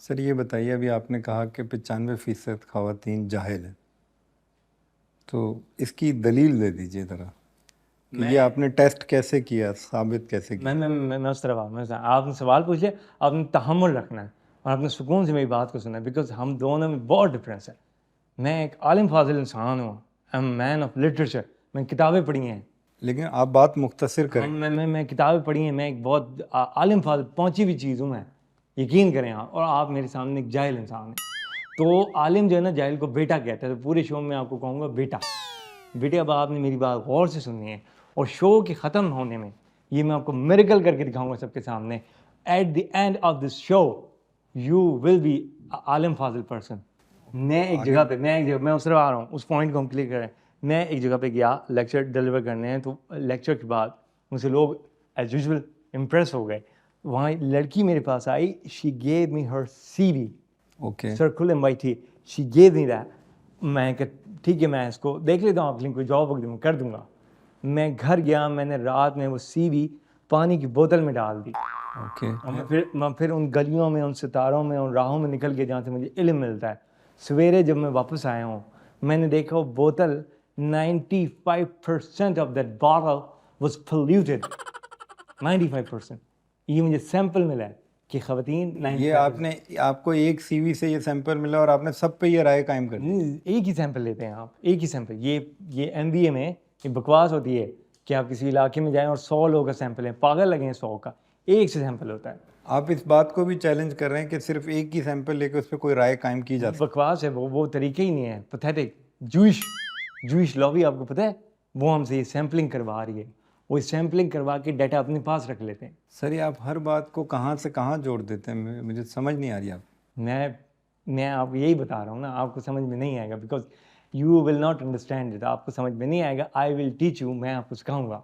سر یہ بتائیے، ابھی آپ نے کہا کہ 95% خواتین جاہل ہیں، تو اس کی دلیل دے دیجیے ذرا کہ یہ آپ نے ٹیسٹ کیسے کیا، ثابت کیسے کیا؟ میں اس طرح آپ نے سوال پوچھ لیا، آپ نے تحمل رکھنا ہے اور آپ نے سکون سے میری بات کو سننا ہے، بیکاز ہم دونوں میں بہت ڈفرینس ہے. میں ایک عالم فاضل انسان ہوں، I am man of literature, میں کتابیں پڑھی ہیں. لیکن آپ بات مختصر کریں. میں کتابیں پڑھی ہیں، میں ایک بہت عالم فاضل پہنچی ہوئی چیز ہوں میں، یقین کریں آپ. اور آپ میرے سامنے ایک جاہل انسان ہیں. تو عالم جو ہے نا جاہل کو بیٹا کہتا ہے. تو پورے شو میں آپ کو کہوں گا بیٹا. اب آپ نے میری بات غور سے سننی ہے، اور شو کے ختم ہونے میں یہ میں آپ کو میریکل کر کے دکھاؤں گا سب کے سامنے. At the end of this show you will be عالم فاضل پرسن. میں ایک جگہ پہ میں اس طرح آ رہا ہوں، اس پوائنٹ کو ہم کلیئر کریں. میں ایک جگہ پہ گیا لیکچر ڈلیور کرنے ہیں، تو لیکچر کے بعد مجھ سے لوگ ایز یوزول امپریس ہو گئے. وہاں لڑکی میرے پاس آئی، she gave me her C V, okay circle and white تھی. She gave me that. میں کہ ٹھیک ہے میں اس کو دیکھ لیتا ہوں، آپ لنک کو جاب وقت کر دوں گا. میں گھر گیا، میں نے رات میں وہ سی وی پانی کی بوتل میں ڈال دی. اوکے میں پھر ان گلیوں میں، ان ستاروں میں، ان راہوں میں نکل کے جہاں سے مجھے علم ملتا ہے. سویرے جب میں واپس آیا ہوں، میں نے دیکھا وہ بوتل 95% of that bottle was polluted. 95%. یہ مجھے سیمپل ملا ہے کہ خواتین یہ آپ کو ایک سی وی سے یہ سیمپل ملا اور آپ نے سب پہ یہ رائے قائم کر دی؟ ایک ہی سیمپل لیتے ہیں آپ، ایک ہی سیمپل. یہ ایم بی اے میں یہ بکواس ہوتی ہے کہ آپ کسی علاقے میں جائیں اور 100 لوگوں کا سیمپل ہے. پاگل لگے ہیں 100 کا، ایک سے سیمپل ہوتا ہے. آپ اس بات کو بھی چیلنج کر رہے ہیں کہ صرف ایک ہی سیمپل لے کے اس پہ کوئی رائے قائم کی جا سکتی؟ بکواس ہے، وہ طریقہ ہی نہیں ہے. پتھیٹک. جوئش لابی آپ کو پتہ ہے، وہ ہم سے یہ سیمپلنگ کروا رہی ہے. وہ سیمپلنگ کروا کے ڈیٹا اپنے پاس رکھ لیتے ہیں. سر یہ آپ ہر بات کو کہاں سے کہاں جوڑ دیتے ہیں، مجھے سمجھ نہیں آ رہی. آپ میں آپ کو یہی بتا رہا ہوں نا، آپ کو سمجھ میں نہیں آئے گا، because you will not understand it. آپ کو سمجھ میں نہیں آئے گا. آئی ول ٹیچ یو. میں آپ کو سکھاؤں گا.